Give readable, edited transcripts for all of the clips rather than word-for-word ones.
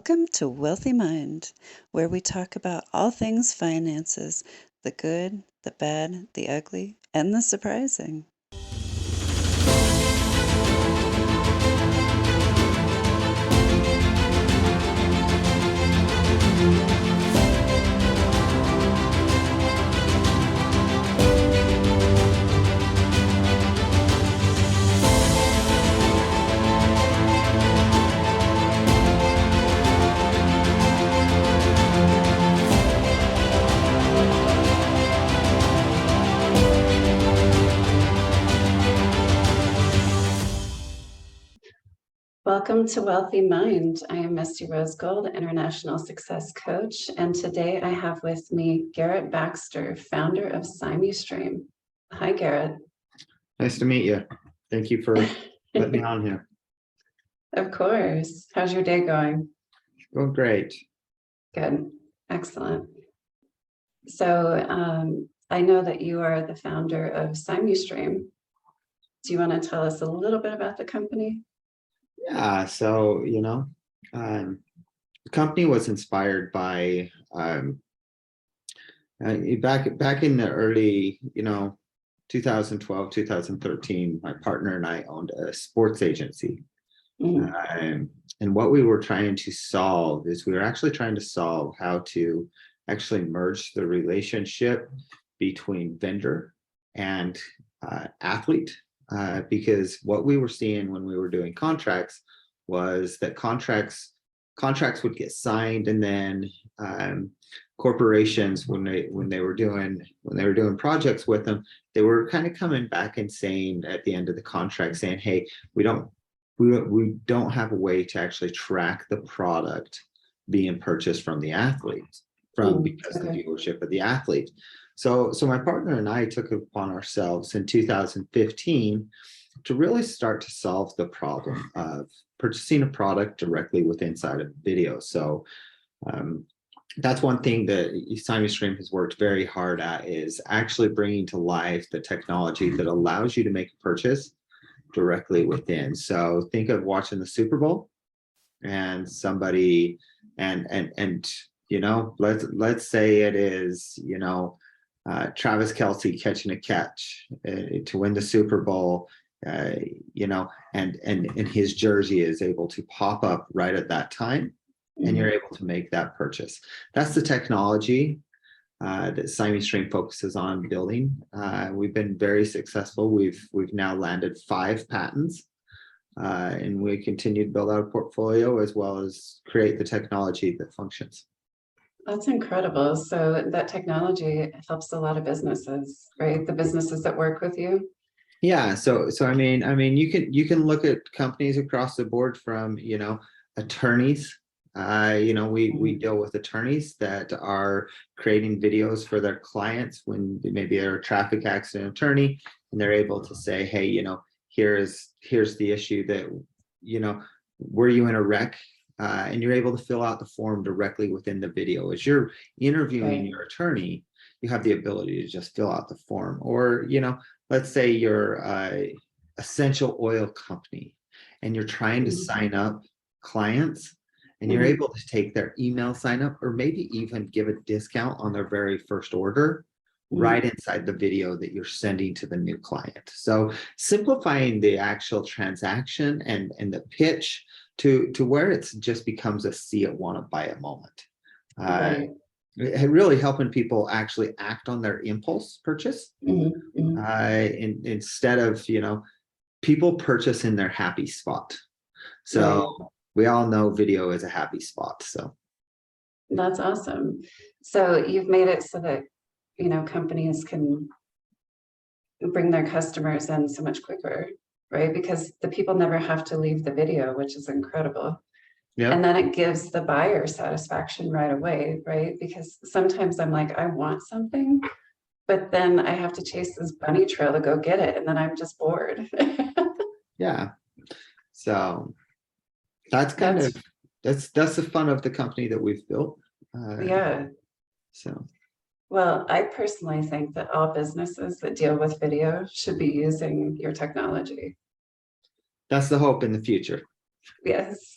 Welcome to Wealthy Mind, where we talk about all things finances, the good, the bad, the ugly, and the surprising. Welcome to Wealthy Mind. I am Misty Rose Gold, International Success Coach, and today I have with me Garrett Baxter, founder of SimuStream. Hi, Garrett. Nice to meet you. Thank you for letting me on here. Of course. How's your day going? Going great. Good. Excellent. So I know that you are the founder of SimuStream. Do you want to tell us a little bit about the company? Yeah, so, the company was inspired by back in the early, 2012, 2013, my partner and I owned a sports agency. And what we were trying to solve is we were actually trying to solve how to actually merge the relationship between vendor and athlete. Because what we were seeing when we were doing contracts was that contracts would get signed, and then corporations, when they were doing projects with them, they were kind of coming back and saying at the end of the contract, saying, "Hey, we don't have a way to actually track the product being purchased from the athlete, because of the viewership of the athlete." So my partner and I took it upon ourselves in 2015 to really start to solve the problem of purchasing a product directly inside of video. So that's one thing that SimuStream has worked very hard at, is actually bringing to life the technology that allows you to make a purchase directly within. So think of watching the Super Bowl, and somebody let's say it is Travis Kelce catching a catch to win the Super Bowl, and his jersey is able to pop up right at that time, and you're able to make that purchase. That's the technology that SimuStream focuses on building. We've been very successful. We've now landed 5 patents, and we continue to build out a portfolio as well as create the technology that functions. That's incredible. So that technology helps a lot of businesses, right? The businesses that work with you. Yeah. So I mean, you can look at companies across the board, from attorneys. We deal with attorneys that are creating videos for their clients when maybe they're a traffic accident attorney, and they're able to say, "Hey, here's the issue that were you in a wreck?" And you're able to fill out the form directly within the video. As you're interviewing your attorney, you have the ability to just fill out the form. Or, let's say you're an essential oil company and you're trying to sign up clients, and you're able to take their email sign up, or maybe even give a discount on their very first order right inside the video that you're sending to the new client. So simplifying the actual transaction and the pitch to where it just becomes a see it, want to buy it moment. Really helping people actually act on their impulse purchase, instead of people purchase in their happy spot. So we all know video is a happy spot. So that's awesome. So you've made it so that companies can bring their customers in so much quicker, right? Because the people never have to leave the video, which is incredible. Yeah. And then it gives the buyer satisfaction right away, right? Because sometimes I'm like, I want something, but then I have to chase this bunny trail to go get it, and then I'm just bored. Yeah. So that's the fun of the company that we've built. Yeah. So. Well, I personally think that all businesses that deal with video should be using your technology. That's the hope in the future. Yes.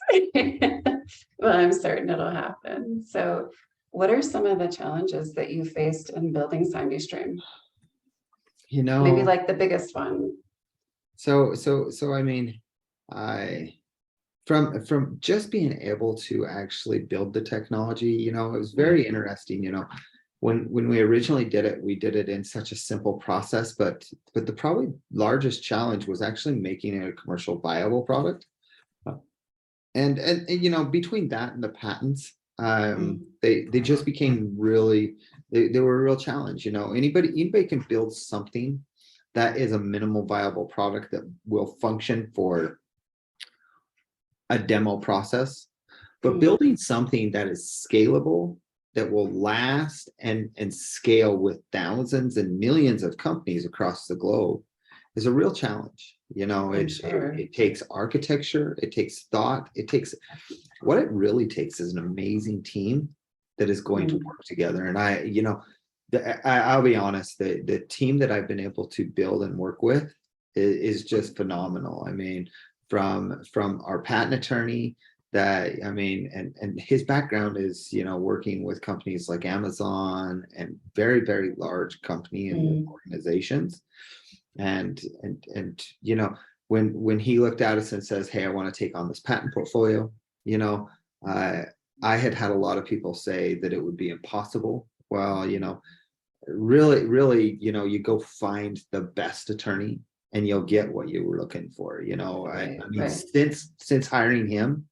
Well, I'm certain it'll happen. So what are some of the challenges that you faced in building SimuStream? You Maybe know, like the biggest one. so I mean, I from just being able to actually build the technology, you know, it was very interesting, you know, when we originally did it, we did it in such a simple process, but the probably largest challenge was actually making it a commercial viable product. And you know, between that and the patents, they just became really, they were a real challenge. You know, anybody can build something that is a minimal viable product that will function for a demo process, but building something that is scalable, that will last and scale with thousands and millions of companies across the globe is a real challenge. You know, I'm sure. it takes architecture, it takes thought, it takes, what it really takes is an amazing team that is going to work together. And I, you know, I'll be honest, the team that I've been able to build and work with is just phenomenal. I mean, from our patent attorney, that, I mean, and his background is, you know, working with companies like Amazon and very, very large company and organizations. And you know, when he looked at us and says, hey, I want to take on this patent portfolio, you know, I had a lot of people say that it would be impossible. Well, you know, really, you know, you go find the best attorney and you'll get what you were looking for. You know, I mean, since hiring him,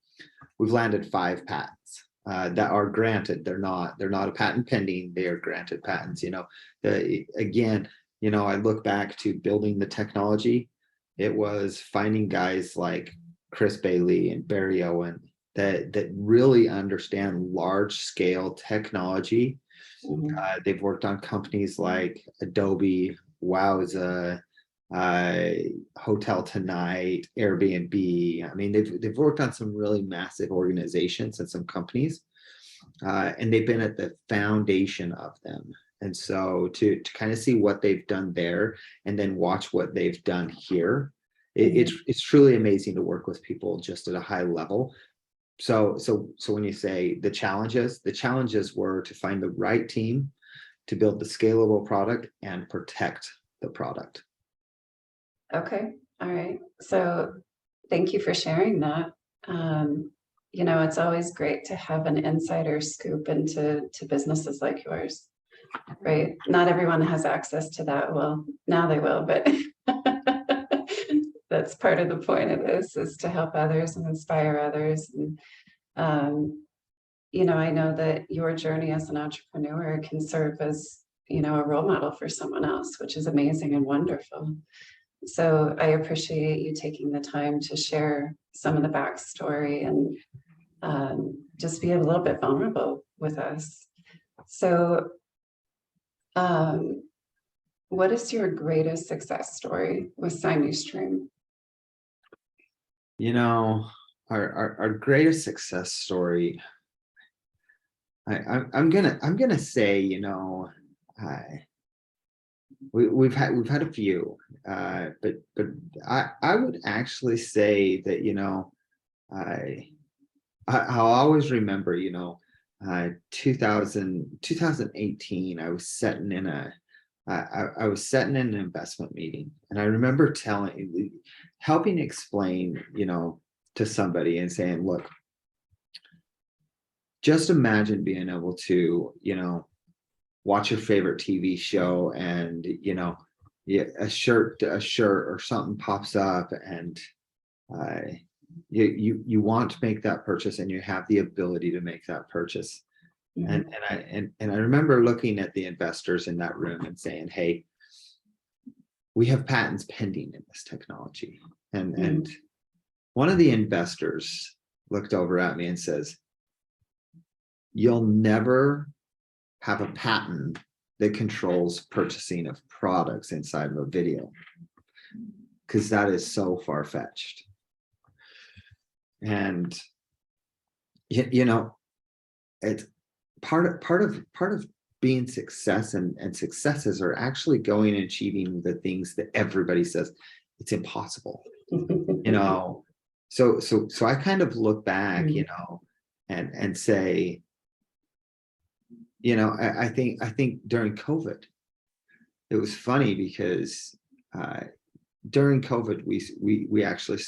we've landed 5 patents that are granted. They're not a patent pending, they are granted patents. You know, again, you know, I look back to building the technology. It was finding guys like Chris Bailey and Barry Owen that really understand large scale technology. They've worked on companies like Adobe, Wowza, Hotel Tonight, Airbnb. I mean, they've worked on some really massive organizations and some companies, and they've been at the foundation of them. And so to kind of see what they've done there and then watch what they've done here, it's truly amazing to work with people just at a high level. So when you say the challenges were to find the right team to build the scalable product and protect the product. Okay. All right. So thank you for sharing that. You know, it's always great to have an insider scoop into businesses like yours, right? Not everyone has access to that. Well, now they will, but that's part of the point of this, is to help others and inspire others. And, you know, I know that your journey as an entrepreneur can serve as, you know, a role model for someone else, which is amazing and wonderful. So I appreciate you taking the time to share some of the backstory and just be a little bit vulnerable with us. So what is your greatest success story with SimuStream? You know, our greatest success story, I'm gonna say, you know, we've had a few, but I would actually say that, you know, I'll always remember, you know, 2018, I was sitting in I was sitting in an investment meeting, and I remember helping explain, you know, to somebody and saying, look, just imagine being able to, you know, watch your favorite TV show and, you know, a shirt or something pops up, and you want to make that purchase, and you have the ability to make that purchase. And I remember looking at the investors in that room and saying, hey, we have patents pending in this technology. And one of the investors looked over at me and says, you'll never have a patent that controls purchasing of products inside of a video, because that is so far-fetched. And you know, it's part of being success, and successes are actually going and achieving the things that everybody says it's impossible. You know, so I kind of look back, you know, and say, you know, I think during COVID, it was funny because during COVID, we actually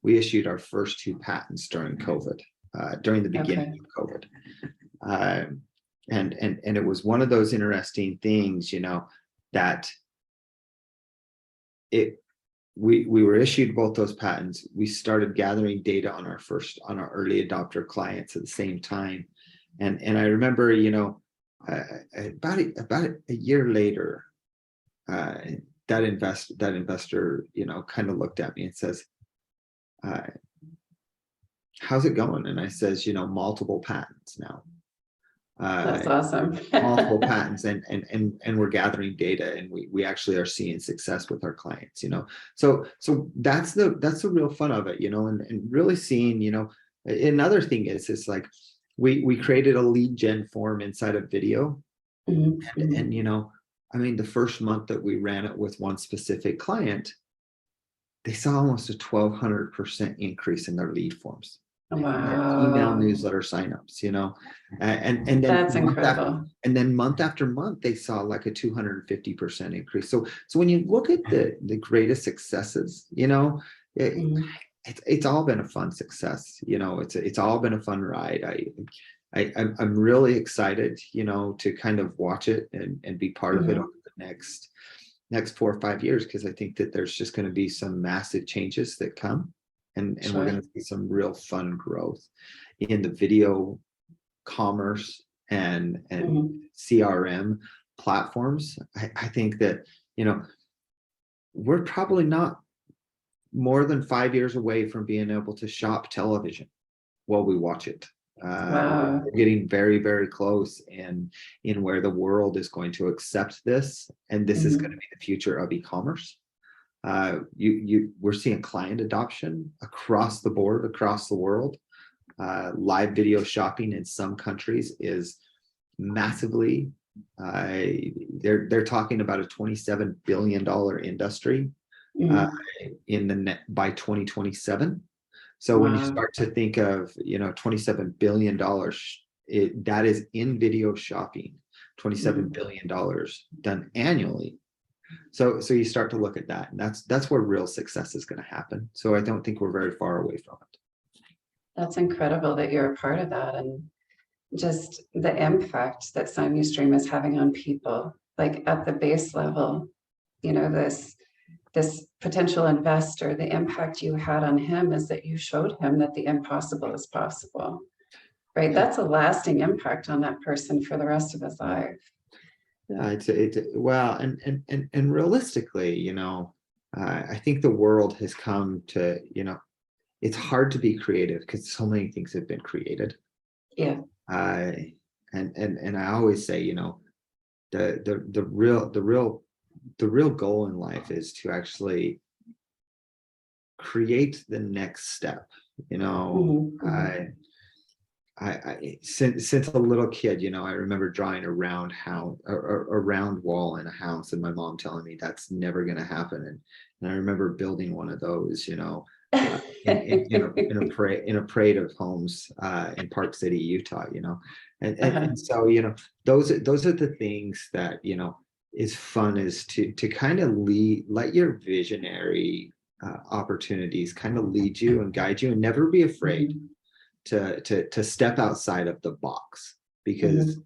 we issued our first 2 patents during COVID, during the beginning of COVID. And it was one of those interesting things, you know, that we were issued both those patents. We started gathering data on our early adopter clients at the same time. And I remember, you know, about a year later, that investor, you know, kind of looked at me and says, how's it going? And I says, you know, multiple patents now. That's awesome. Multiple patents, and we're gathering data, and we actually are seeing success with our clients, you know. So that's the real fun of it, you know, and really seeing, you know. Another thing is like we created a lead gen form inside of video. And you know, I mean, the first month that we ran it with one specific client, they saw almost a 1,200% increase in their lead forms. Wow. Email newsletter signups, you know, and then that's incredible. And then month after month, they saw like a 250% increase. So when you look at the greatest successes, you know, it's all been a fun success. You know, it's all been a fun ride. I'm really excited, you know, to kind of watch it and be part of it over the next 4 or 5 years, because I think that there's just going to be some massive changes that come. And we're going to see some real fun growth in the video commerce and CRM platforms. I think that, you know, we're probably not more than 5 years away from being able to shop television while we watch it. We're getting very, very close in where the world is going to accept this, and this is going to be the future of e-commerce. We're seeing client adoption across the board, across the world. Live video shopping in some countries is massively. They're talking about a $27 billion industry by 2027. So when you start to think of, you know, $27 billion, that is in video shopping, $27 billion done annually. So you start to look at that, and that's where real success is going to happen. So I don't think we're very far away from it. That's incredible that you're a part of that, and just the impact that SimuStream is having on people, like at the base level. You know, this potential investor, the impact you had on him is that you showed him that the impossible is possible, right? Yeah. That's a lasting impact on that person for the rest of his life. Yeah, well, and realistically, you know, I think the world has come to, you know, it's hard to be creative because so many things have been created. Yeah. And I always say, you know, the real goal in life is to actually create the next step. You know, I since a little kid, you know, I remember drawing a round wall in a house, and my mom telling me that's never going to happen. And I remember building one of those, you know, in a parade of homes in Park City, Utah, you know, and so, you know, those are the things that, you know, is fun, is to kind of let your visionary opportunities kind of lead you and guide you, and never be afraid to step outside of the box, because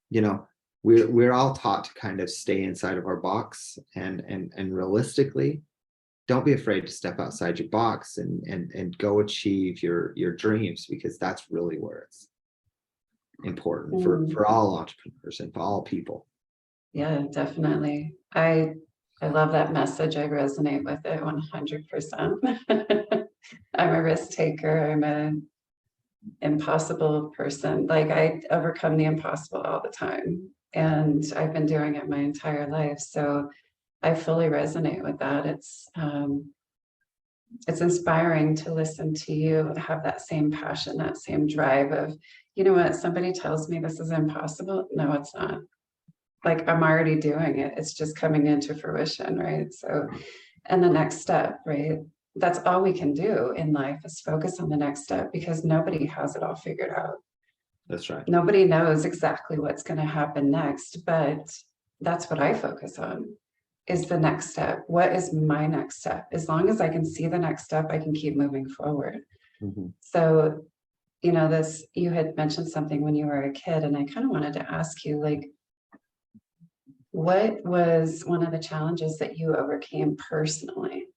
you know, we're all taught to kind of stay inside of our box, and realistically, don't be afraid to step outside your box and go achieve your dreams, because that's really where it's important for all entrepreneurs and for all people. Yeah, definitely. I love that message. I resonate with it 100%. I'm a risk taker. I'm an impossible person. Like, I overcome the impossible all the time, and I've been doing it my entire life. So I fully resonate with that. It's inspiring to listen to you have that same passion, that same drive of, you know what, somebody tells me this is impossible. No, it's not. Like, I'm already doing it. It's just coming into fruition, right? So, and the next step, right? that's all we can do in life is focus on the next step, because nobody has it all figured out. That's right. Nobody knows exactly what's going to happen next, but that's what I focus on, is the next step. What is my next step? As long as I can see the next step, I can keep moving forward. Mhm. So, this, you had mentioned something when you were a kid, and I kind of wanted to ask you, like, what was one of the challenges that you overcame personally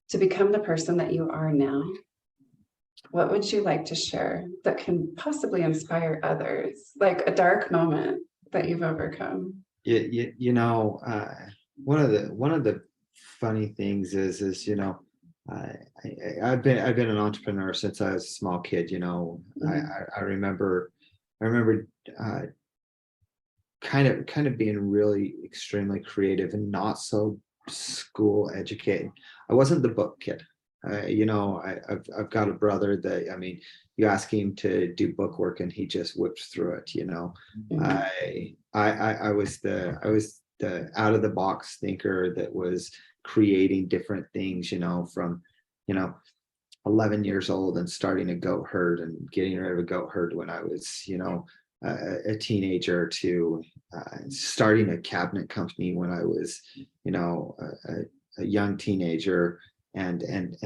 to become the person that you are now? What would you like to share that can possibly inspire others, like a dark moment that you've overcome? One of the funny things is I've been an entrepreneur since I was a small kid. I remember uh, kind of being really extremely creative and not so school educated. I wasn't the book kid. I've got a brother that, I mean, you ask him to do book work and he just whips through it. I was the out of the box thinker that was creating different things, from 11 years old and starting a goat herd and getting rid of a goat herd when I was, a teenager, to starting a cabinet company when I was, a young teenager, and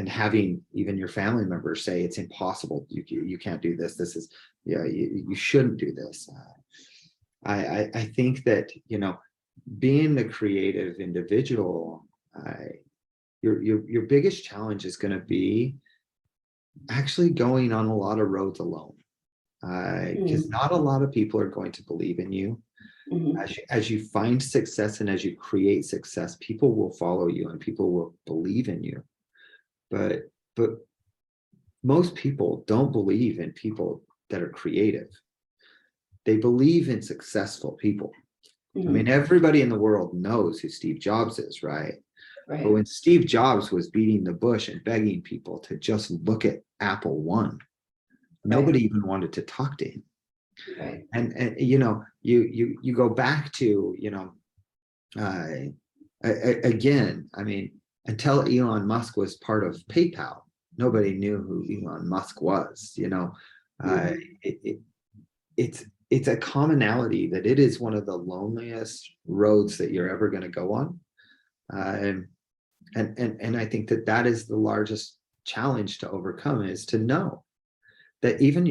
having even your family members say it's impossible. You can't do this. This is, you shouldn't do this. I think that, being the creative individual, your biggest challenge is going to be actually going on a lot of roads alone, because not a lot of people are going to believe in you. As you find success and as you create success, people will follow you and people will believe in you. But most people don't believe in people that are creative. They believe in successful people. I mean, everybody in the world knows who Steve Jobs is, right? Right. But when Steve Jobs was beating the bush and begging people to just look at Apple One, nobody even wanted to talk to him. Right. And you go back to, again, I mean, until Elon Musk was part of PayPal, nobody knew who Elon Musk was. It's a commonality that it is one of the loneliest roads that you're ever going to go on. And I think that is the largest challenge to overcome, is to know that even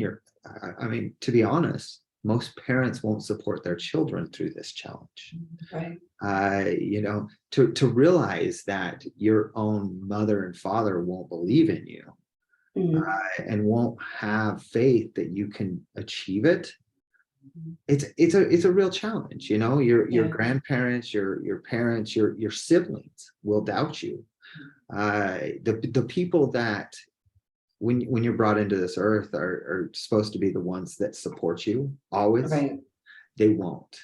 I mean, to be honest, most parents won't support their children through this challenge. Right. To realize that your own mother and father won't believe in you, and won't have faith that you can achieve it. It's a real challenge. Your grandparents, your parents, your siblings will doubt you. The people that, when you're brought into this earth, are supposed to be the ones that support you always. Right. They won't.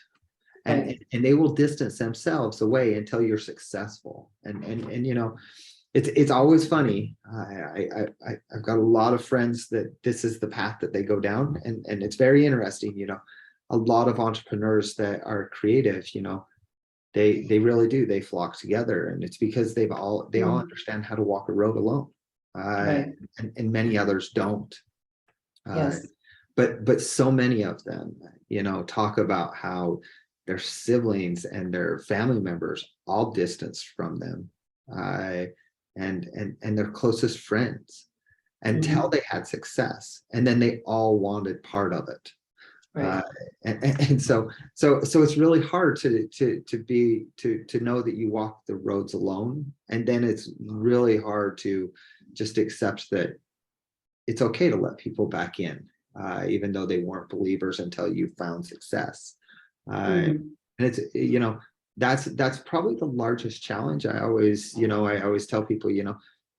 And they will distance themselves away until you're successful. And it's always funny. I've got a lot of friends that this is the path that they go down, and it's very interesting. A lot of entrepreneurs that are creative, they really do. They flock together, and it's because they all understand how to walk a road alone. And many others don't. Yes. But so many of them, talk about how their siblings and their family members all distanced from them, and their closest friends, until they had success, and then they all wanted part of it. Right. And so it's really hard to know that you walk the roads alone, and then it's really hard to just accept that it's okay to let people back in, even though they weren't believers until you found success. And it's, that's probably the largest challenge. I always tell people,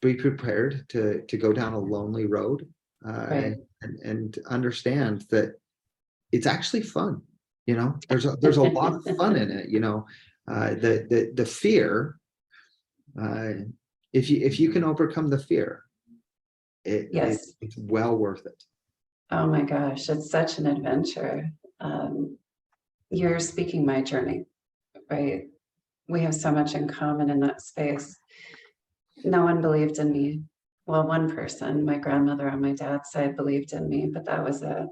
be prepared to go down a lonely road, and understand that it's actually fun. There's a lot of fun in it. The fear, if you can overcome the fear, it's well worth it. Oh my gosh, it's such an adventure. You're speaking my journey, right? We have so much in common in that space. No one believed in me well, one person, my grandmother on my dad's side, believed in me, but that was it.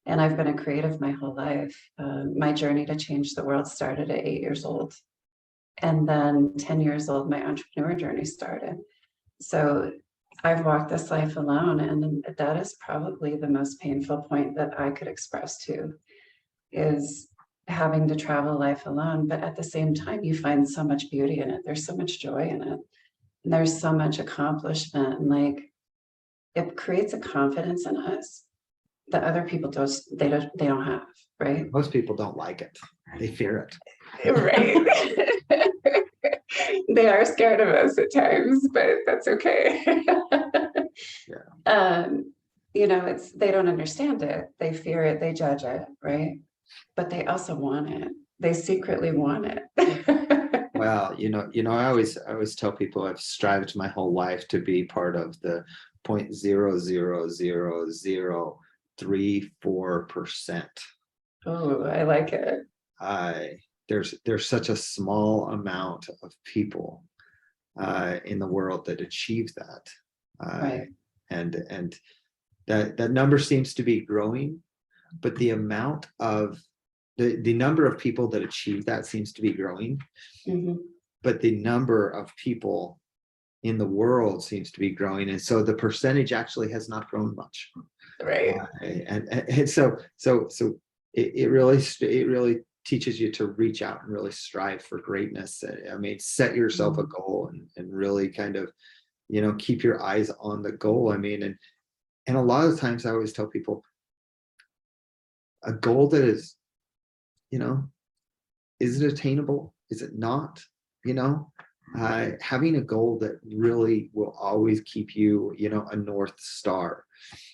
And I've been a creative my whole life. My journey to change the world started at 8 years old. And then 10 years old, my entrepreneur journey started. So I've walked this life alone, and that is probably the most painful point that I could express to, is having to travel life alone. But at the same time, you find so much beauty in it. There's so much joy in it. And there's so much accomplishment. And like, it creates a confidence in us that other people they don't have, right? Most people don't like it. They fear it. Right. They are scared of us at times, but that's okay. You know, they don't understand it. They fear it. They judge it, right? But they also want it. They secretly want it. Well, I always tell people I've strived my whole life to be part of the 0.00034%. Oh, I like it. There's such a small amount of people in the world that achieve that. Right. And that number seems to be growing, but the amount of the number of people that achieve that seems to be growing, but the number of people in the world seems to be growing, and so the percentage actually has not grown much. Right. And so it really teaches you to reach out and really strive for greatness. I mean, set yourself a goal and really kind of, keep your eyes on the goal. I mean, and a lot of times I always tell people a goal that is, is it attainable? Is it not? Having a goal that really will always keep you, a North Star.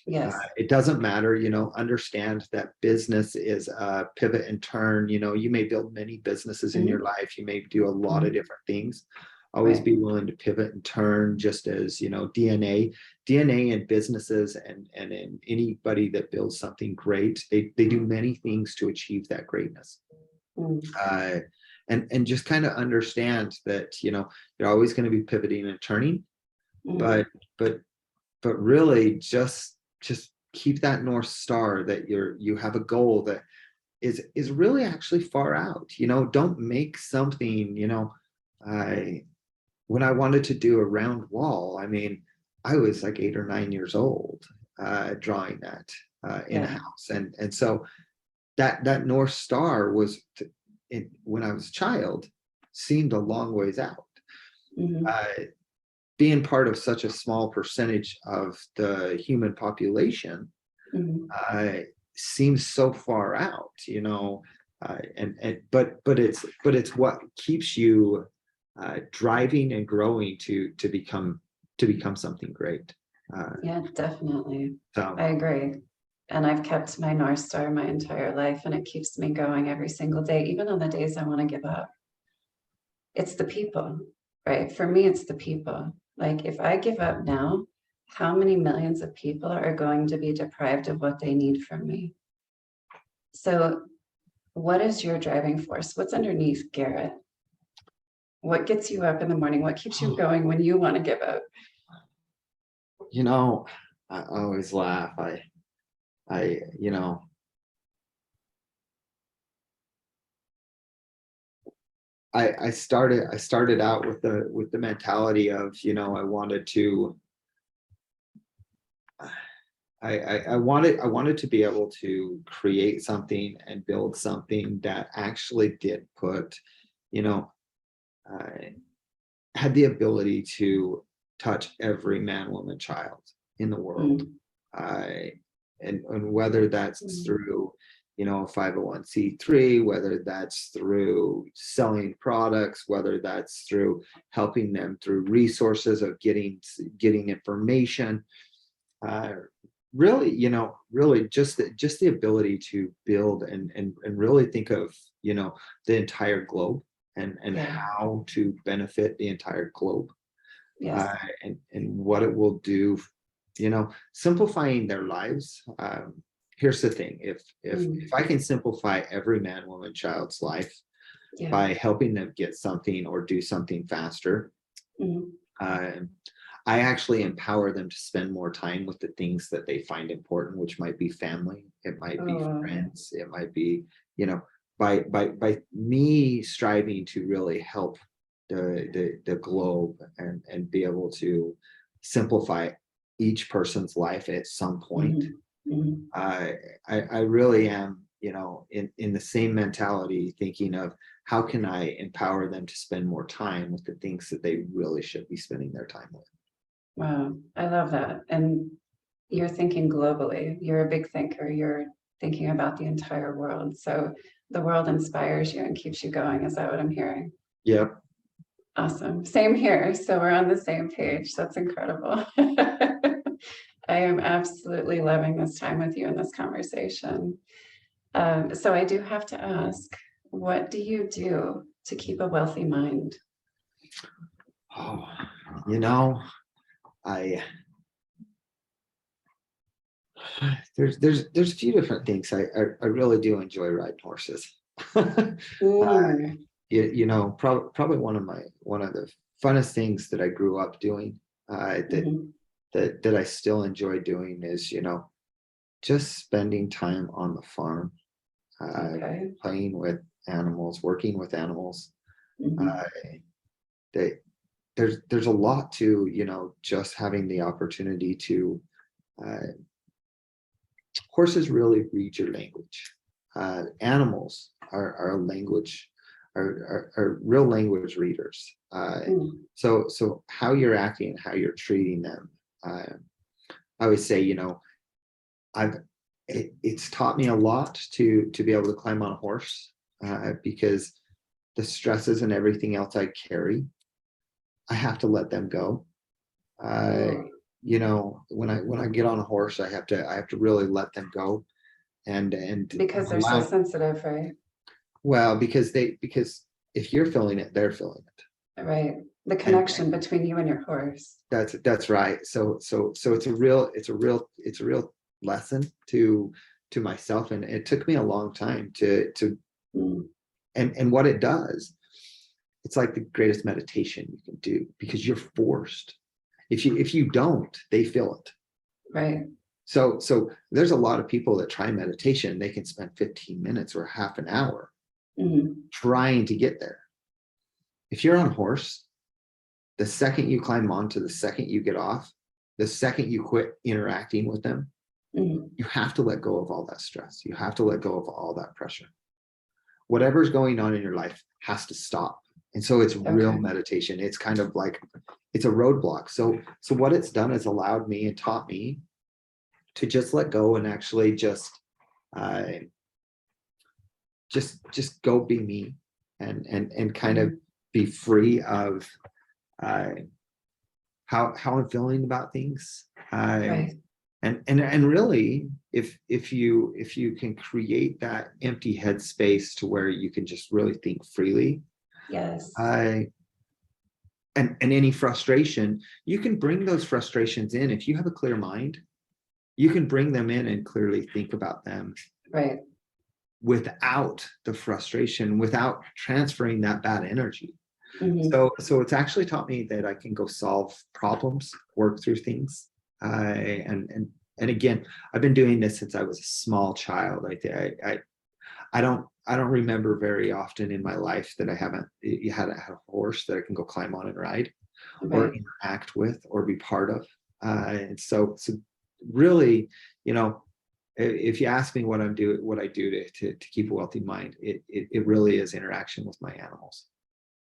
Yes. It doesn't matter, understand that business is a pivot and turn. You may build many businesses in your life. You may do a lot of different things. Always be willing to pivot and turn, just as, DNA in businesses and in anybody that builds something great, they do many things to achieve that greatness. And just kind of understand that, you're always going to be pivoting and turning, but really just keep that North Star, that you have a goal that is really actually far out. Don't make something, when I wanted to do a round wall, I mean, I was like 8 or 9 years old, drawing that in a house. And so that North Star was when I was a child, seemed a long ways out. Being part of such a small percentage of the human population seems so far out, but it's what keeps you driving and growing to become something great. Yeah, definitely. So I agree. And I've kept my North Star my entire life, and it keeps me going every single day, even on the days I want to give up. It's the people, right? For me, it's the people. Like, if I give up now, how many millions of people are going to be deprived of what they need from me? So what is your driving force? What's underneath, Garrett? What gets you up in the morning? What keeps you going when you want to give up? I always laugh. I started out with the mentality of, I wanted to be able to create something and build something that actually did put, had the ability to touch every man, woman, child in the world. And whether that's through, a 501c3, whether that's through selling products, whether that's through helping them through resources of getting information, really just the ability to build and really think of, the entire globe and how to benefit the entire globe. And what it will do, simplifying their lives. Here's the thing: if I can simplify every man, woman, child's life by helping them get something or do something faster, I actually empower them to spend more time with the things that they find important, which might be family, it might be Oh, friends, it might be, you know, by me striving to really help the globe and be able to simplify each person's life at some point. mhm, mhm. I really am, you know, in the same mentality, thinking of how can I empower them to spend more time with the things that they really should be spending their time with. Wow, I love that. And you're thinking globally. You're a big thinker. You're thinking about the entire world. So the world inspires you and keeps you going. Is that what I'm hearing? Yep. Awesome. Same here. So we're on the same page. That's incredible. I am absolutely loving this time with you in this conversation. So I do have to ask, what do you do to keep a wealthy mind? Oh, you know, I there's a few different things. I really do enjoy riding horses. uh, Mm, you know, probably one of the funnest things that I grew up doing, mhm. that I still enjoy doing is, you know, just spending time on the farm, Okay. playing with animals, working with animals. Mhm. Uh, they, there's a lot to, you know, just having the opportunity to, uh, horses really read your language. Animals are a language, are real language readers. Mm, So how you're acting, how you're treating them. Uh, I always say, you know, it's taught me a lot to be able to climb on a horse, because the stresses and everything else I carry, I have to let them go. Uh, oh, you know, when I get on a horse, I have to really let them go and because they're so allow, sensitive, right? well, because if you're feeling it, they're feeling it. Right. The And connection between you and your horse. that's right. So it's a real lesson to myself, and it took me a long time to Mm, and what it does, it's like the greatest meditation you can do, because you're forced. If you don't, they feel it. right. So there's a lot of people that try meditation, they can spend 15 minutes or half an hour Mhm, trying to get there. If you're on a horse, the second you climb onto, the second you get off, the second you quit interacting with them, mhm. you have to let go of all that stress. You have to let go of all that pressure. Whatever's going on in your life has to stop. And so it's real Okay. meditation. It's kind of like, it's a roadblock. So what it's done is allowed me and taught me to just let go and actually uh, just go be me, and kind of Mhm, be free of, uh, how I'm feeling about things. right. And really, if you can create that empty head space to where you can just really think freely, Yes. uh, and any frustration, you can bring those frustrations in. If you have a clear mind, you can bring them in and clearly think about them Right. without the frustration, without transferring that bad energy. Mhm. So it's actually taught me that I can go solve problems, work through things. And again, I've been doing this since I was a small child. I don't remember very often in my life that I haven't had a horse that I can go climb on and ride, or Right. interact with, or be part of. And so really, you know, if you ask me what I do to keep a wealthy mind, it really is interaction with my animals.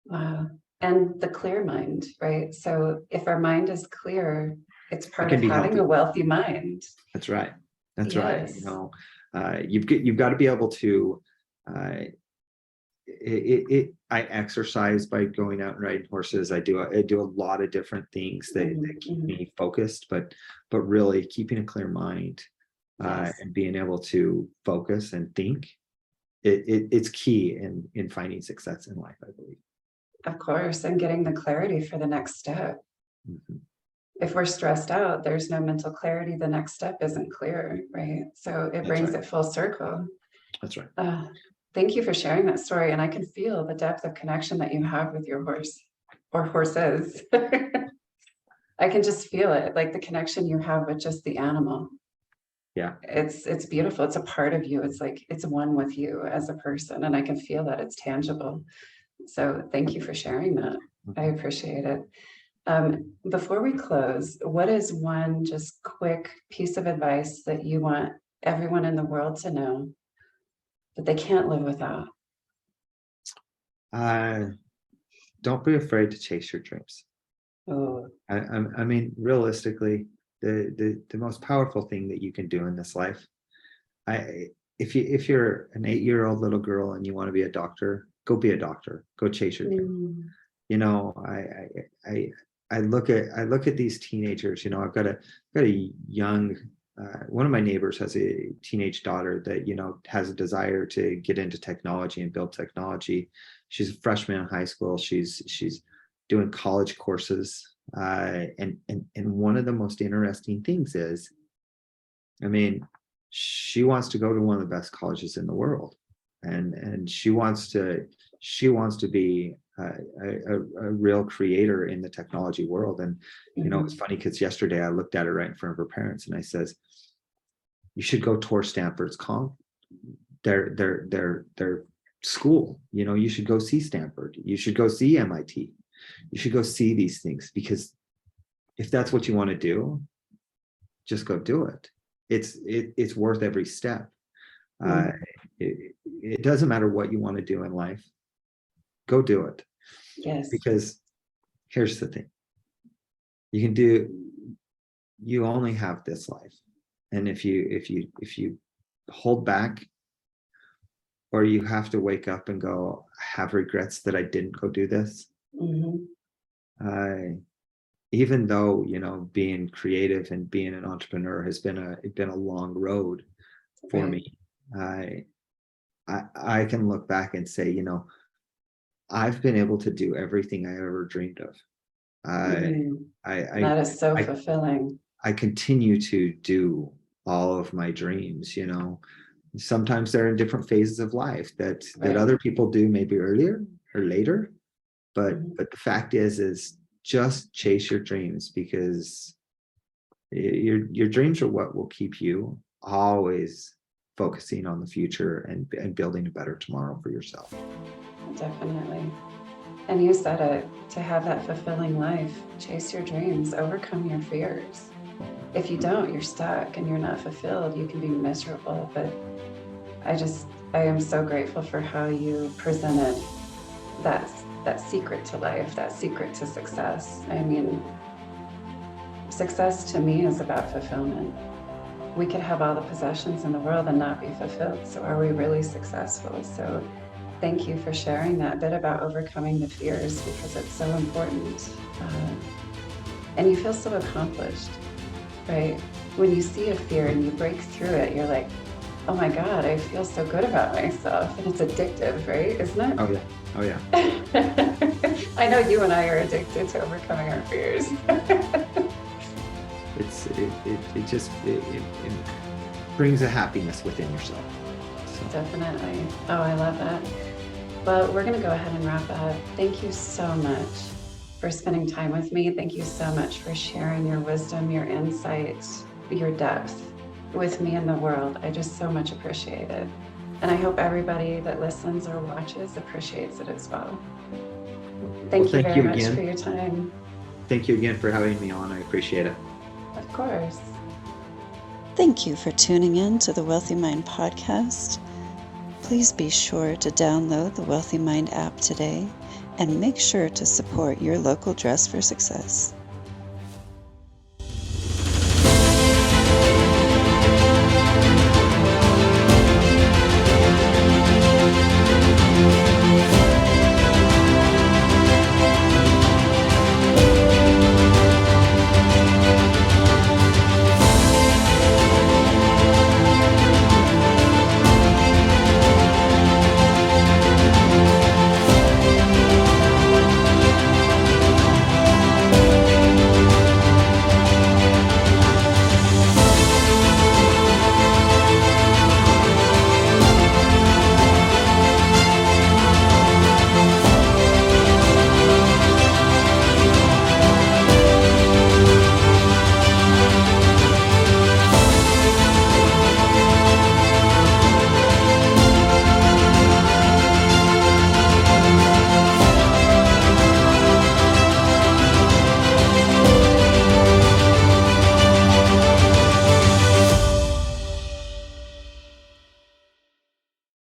Wow. And the clear mind, right? So if our mind is clear, it's I part can of be having a healthy. wealthy mind. That's right. That's right. You Yes. know, you've got to be able to. I exercise by going out and riding horses. I do a lot of different things that Mhm, keep mhm. me focused, but really keeping a clear mind, Yes, and being able to focus and think. It's key in finding success in life, I believe. of course. And getting the clarity for the next step. Mhm. If we're stressed out, there's no mental clarity. The next step isn't clear, right? So it That's brings right. it full circle. That's right. Uh, Thank you for sharing that story. And I can feel the depth of connection that you have with your horse or horses. I can just feel it, like the connection you have with just the animal. Yeah. It's beautiful. It's a part of you. It's like it's one with you as a person, and I can feel that it's tangible. So thank you for sharing that. I appreciate it. Before we close, what is one just quick piece of advice that you want everyone in the world to know that they can't live without? Don't be afraid to chase your dreams. Oh, I mean, realistically, the most powerful thing that you can do in this life, if you're an 8-year-old little girl and you want to be a doctor, go be a doctor. Go chase your dream. You know, I look at these teenagers. You know, I've got a young. One of my neighbors has a teenage daughter that, you know, has a desire to get into technology and build technology. She's a freshman in high school. She's doing college courses. And one of the most interesting things is, I mean, she wants to go to one of the best colleges in the world, and she wants to be a real creator in the technology world. And you know, it's funny because yesterday I looked at her right in front of her parents and I says, "You should go tour Stanford's their school. You know, you should go see Stanford. You should go see MIT. You should go see these things, because if that's what you want to do, just go do it. It's worth every step. It doesn't matter what you want to do in life. Go do it." yes. Because here's the thing. You only have this life. And if you hold back, or you have to wake up and go, I have regrets that I didn't go do this. Even though, you know, being creative and being an entrepreneur has been a long road for me, I can look back and say, you know, I've been able to do everything I ever dreamed of. That is so fulfilling. I continue to do all of my dreams. You know, sometimes they're in different phases of life that other people do maybe earlier or later, but the fact is just chase your dreams, because your dreams are what will keep you always focusing on the future and building a better tomorrow for yourself. Definitely. And you said it, to have that fulfilling life, chase your dreams, overcome your fears. If you don't, you're stuck and you're not fulfilled. You can be miserable. But I am so grateful for how you presented that secret to life, that secret to success. I mean, success to me is about fulfillment. We could have all the possessions in the world and not be fulfilled. So are we really successful? So thank you for sharing that bit about overcoming the fears, because it's so important. And you feel so accomplished, right? When you see a fear and you break through it, you're like, oh my God, I feel so good about myself. And it's addictive, right? Isn't it? Oh yeah. Oh yeah. I know you and I are addicted to overcoming our fears. It brings a happiness within yourself. So. Definitely. Oh, I love that. Well, we're going to go ahead and wrap up. Thank you so much for spending time with me. Thank you so much for sharing your wisdom, your insights, your depth with me and the world. I just so much appreciate it. And I hope everybody that listens or watches appreciates it as well. Thank you very much for your time. Thank you again for having me on. I appreciate it. Of course. Thank you for tuning in to the Wealthy Mind podcast. Please be sure to download the Wealthy Mind app today and make sure to support your local Dress for Success.